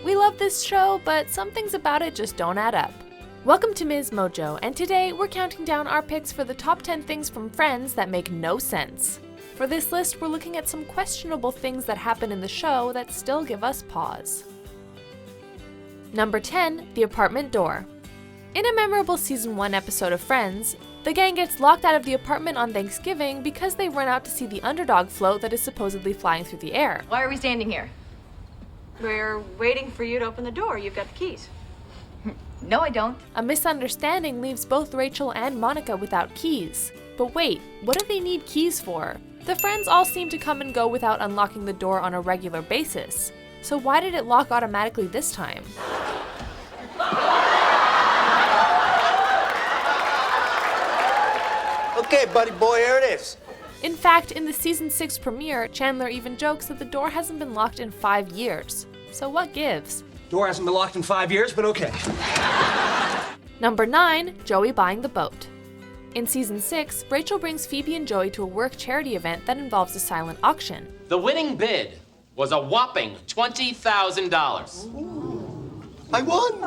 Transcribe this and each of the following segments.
We love this show, but some things about it just don't add up. Welcome to MsMojo, and today we're counting down our picks for the top 10 things from Friends that make no sense. For this list, we're looking at some questionable things that happen in the show that still give us pause. Number 10, the apartment door. In a memorable season 1 episode of Friends, the gang gets locked out of the apartment on Thanksgiving because they run out to see the underdog float that is supposedly flying through the air. Why are we standing here? We're waiting for you to open the door. You've got the keys. No, I don't. A misunderstanding leaves both Rachel and Monica without keys. But wait, what do they need keys for? The friends all seem to come and go without unlocking the door on a regular basis. So why did it lock automatically this time? Okay, buddy boy, here it is. In fact, in the season 6 premiere, Chandler even jokes that the door hasn't been locked in 5 years. So what gives? Door hasn't been locked in 5 years, but okay. Number 9, Joey buying the boat. In season 6, Rachel brings Phoebe and Joey to a work charity event that involves a silent auction. The winning bid was a whopping $20,000. I won!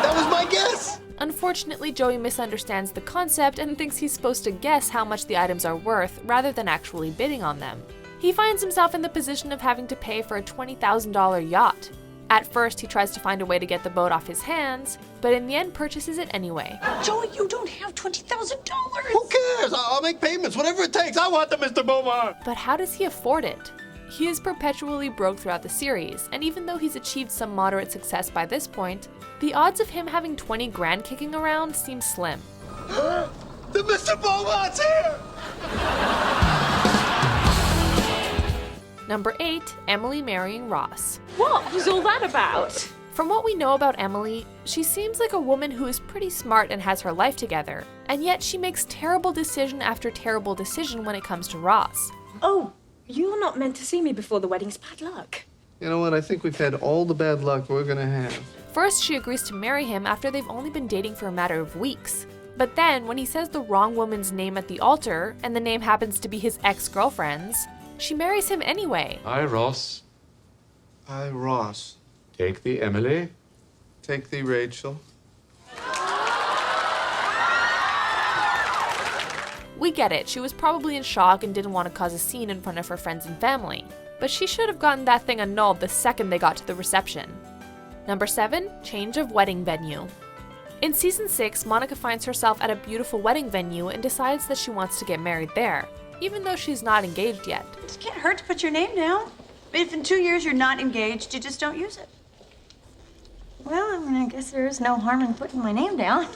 That was my guess! Unfortunately, Joey misunderstands the concept and thinks he's supposed to guess how much the items are worth rather than actually bidding on them. He finds himself in the position of having to pay for a $20,000 yacht. At first, he tries to find a way to get the boat off his hands, but in the end purchases it anyway. Joey, you don't have $20,000. Who cares? I'll make payments, whatever it takes. I want them, Mr. Beaumont. But how does he afford it? He is perpetually broke throughout the series, and even though he's achieved some moderate success by this point, the odds of him having 20 grand kicking around seem slim. The Mr. Beaumont's here! Number 8, Emily marrying Ross. What was all that about? From what we know about Emily, she seems like a woman who is pretty smart and has her life together, and yet she makes terrible decision after terrible decision when it comes to Ross. Oh, you're not meant to see me before the wedding's bad luck. You know what? I think we've had all the bad luck we're gonna have. First, she agrees to marry him after they've only been dating for a matter of weeks. But then, when he says the wrong woman's name at the altar, and the name happens to be his ex-girlfriend's, she marries him anyway. Hi, Ross. Hi, Ross. Take the Emily. Take thee, Rachel. We get it, she was probably in shock and didn't want to cause a scene in front of her friends and family. But she should have gotten that thing annulled the second they got to the reception. Number 7, change of wedding venue. In season 6, Monica finds herself at a beautiful wedding venue and decides that she wants to get married there, even though she's not engaged yet. It can't hurt to put your name down. But if in 2 years you're not engaged, you just don't use it. Well, I guess there is no harm in putting my name down.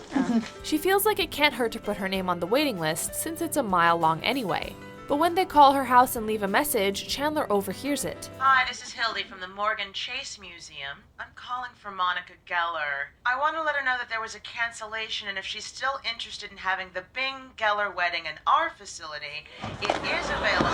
She feels like it can't hurt to put her name on the waiting list since it's a mile long anyway. But when they call her house and leave a message, Chandler overhears it. Hi, this is Hildy from the Morgan Chase Museum. I'm calling for Monica Geller. I want to let her know that there was a cancellation, and if she's still interested in having the Bing Geller wedding in our facility, it is available.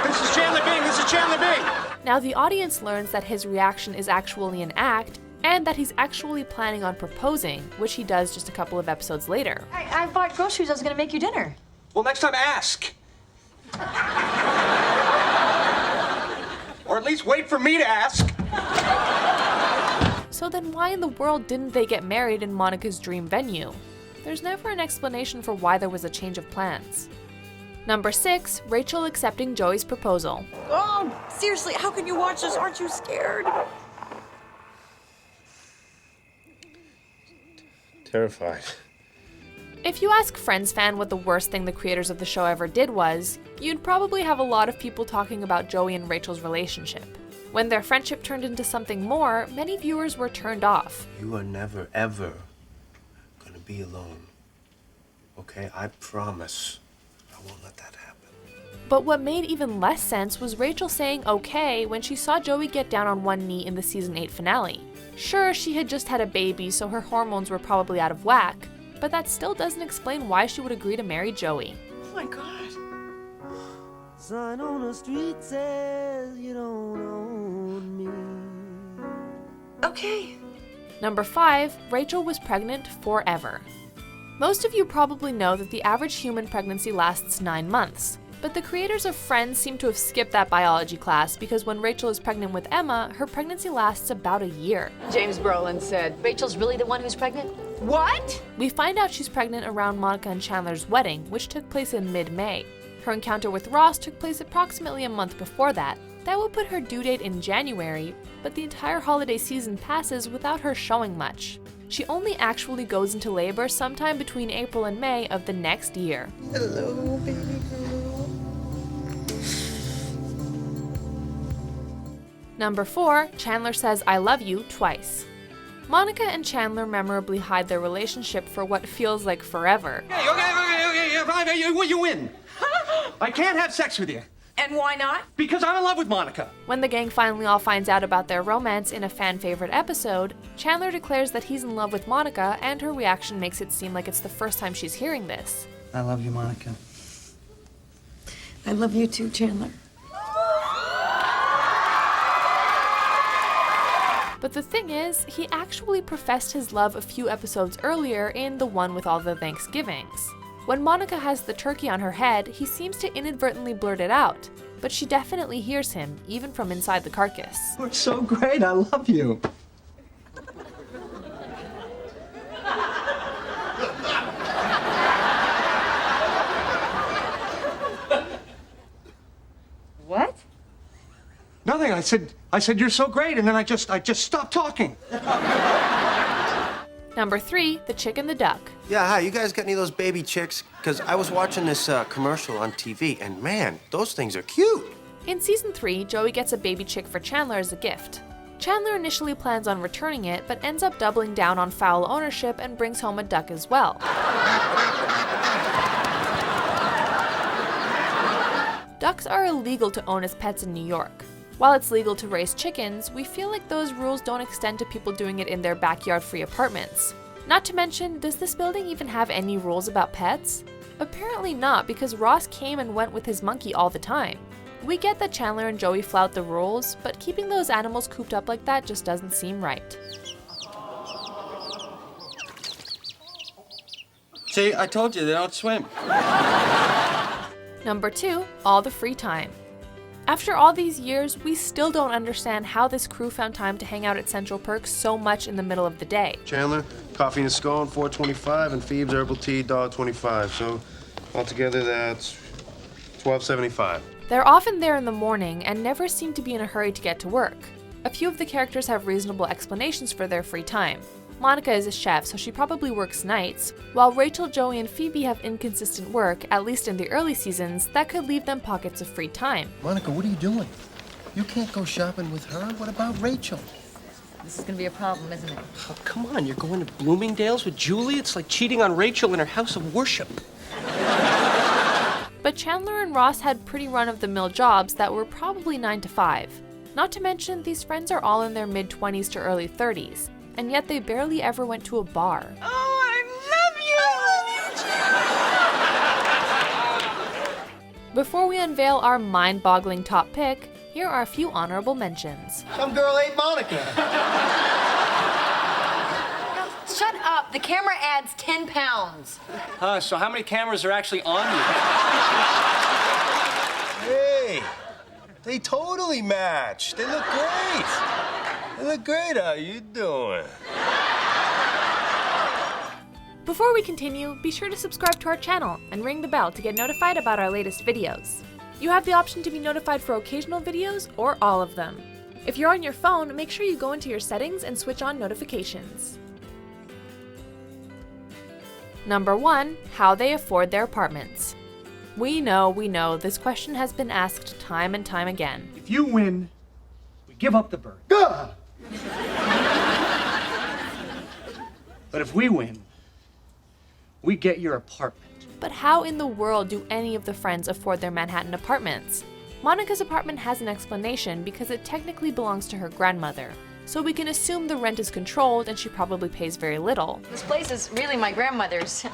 This is Chandler Bing. This is Chandler Bing. Now the audience learns that his reaction is actually an act, and that he's actually planning on proposing, which he does just a couple of episodes later. I bought groceries. I was going to make you dinner. Well, next time ask. Or at least wait for me to ask. So then why in the world didn't they get married in Monica's dream venue? There's never an explanation for why there was a change of plans. Number 6, Rachel accepting Joey's proposal. Oh, seriously, how can you watch this? Aren't you scared? Terrified. If you ask Friends fan what the worst thing the creators of the show ever did was, you'd probably have a lot of people talking about Joey and Rachel's relationship. When their friendship turned into something more, many viewers were turned off. You are never, ever gonna be alone. Okay? I promise I won't let that happen. But what made even less sense was Rachel saying okay when she saw Joey get down on one knee in the season 8 finale. Sure, she had just had a baby, so her hormones were probably out of whack, but that still doesn't explain why she would agree to marry Joey. Oh my God. Sign on the street says you don't own me. Okay. Number 5, Rachel was pregnant forever. Most of you probably know that the average human pregnancy lasts 9 months. But the creators of Friends seem to have skipped that biology class because when Rachel is pregnant with Emma, her pregnancy lasts about a year. James Brolin said, Rachel's really the one who's pregnant? What? We find out she's pregnant around Monica and Chandler's wedding, which took place in mid-May. Her encounter with Ross took place approximately a month before that. That would put her due date in January, but the entire holiday season passes without her showing much. She only actually goes into labor sometime between April and May of the next year. Hello, baby girl. Number 4, Chandler says I love you twice. Monica and Chandler memorably hide their relationship for what feels like forever. Okay, you win. I can't have sex with you. And why not? Because I'm in love with Monica. When the gang finally all finds out about their romance in a fan-favorite episode, Chandler declares that he's in love with Monica, and her reaction makes it seem like it's the first time she's hearing this. I love you, Monica. I love you too, Chandler. But the thing is, he actually professed his love a few episodes earlier in the one with all the Thanksgivings. When Monica has the turkey on her head, he seems to inadvertently blurt it out, but she definitely hears him, even from inside the carcass. You're so great. I love you. What? Nothing. I said you're so great, and then I just stopped talking. Number 3, the chick and the duck. Yeah, hi. You guys got any of those baby chicks? Because I was watching this commercial on TV, and man, those things are cute. In season 3, Joey gets a baby chick for Chandler as a gift. Chandler initially plans on returning it, but ends up doubling down on foul ownership and brings home a duck as well. Ducks are illegal to own as pets in New York. While it's legal to raise chickens, we feel like those rules don't extend to people doing it in their backyard-free apartments. Not to mention, does this building even have any rules about pets? Apparently not, because Ross came and went with his monkey all the time. We get that Chandler and Joey flout the rules, but keeping those animals cooped up like that just doesn't seem right. See, I told you they don't swim. Number 2, all the free time. After all these years, we still don't understand how this crew found time to hang out at Central Perk so much in the middle of the day. Chandler, coffee and a scone, $4.25, and Phoebe's herbal tea, $1.25. So altogether, that's $12.75. They're often there in the morning and never seem to be in a hurry to get to work. A few of the characters have reasonable explanations for their free time. Monica is a chef, so she probably works nights, while Rachel, Joey, and Phoebe have inconsistent work, at least in the early seasons, that could leave them pockets of free time. Monica, what are you doing? You can't go shopping with her. What about Rachel? This is gonna be a problem, isn't it? Oh, come on, you're going to Bloomingdale's with Julie? It's like cheating on Rachel in her house of worship. But Chandler and Ross had pretty run-of-the-mill jobs that were probably 9 to 5. Not to mention, these friends are all in their mid-20s to early 30s. And yet they barely ever went to a bar. Oh, I love you! Before we unveil our mind-boggling top pick, here are a few honorable mentions. Some girl ate Monica. Shut up! The camera adds 10 pounds. So how many cameras are actually on you? Hey, they totally match. They look great. They look great. How you doing? Before we continue, be sure to subscribe to our channel and ring the bell to get notified about our latest videos. You have the option to be notified for occasional videos or all of them. If you're on your phone, make sure you go into your settings and switch on notifications. Number 1, how they afford their apartments. We know, this question has been asked time and time again. If you win, we give up the bird. Good. But if we win, we get your apartment. But how in the world do any of the friends afford their Manhattan apartments? Monica's apartment has an explanation because it technically belongs to her grandmother. So we can assume the rent is controlled and she probably pays very little. This place is really my grandmother's. I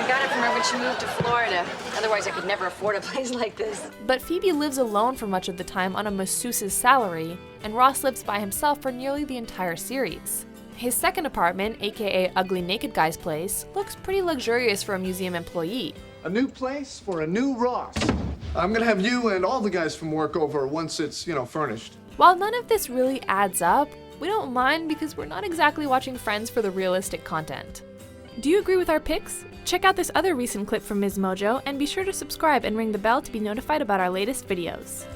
got it from her when she moved to Florida. Otherwise, I could never afford a place like this. But Phoebe lives alone for much of the time on a masseuse's salary, and Ross lives by himself for nearly the entire series. His second apartment, aka Ugly Naked Guy's place, looks pretty luxurious for a museum employee. A new place for a new Ross. I'm gonna have you and all the guys from work over once it's, furnished. While none of this really adds up, we don't mind because we're not exactly watching Friends for the realistic content. Do you agree with our picks? Check out this other recent clip from MsMojo and be sure to subscribe and ring the bell to be notified about our latest videos.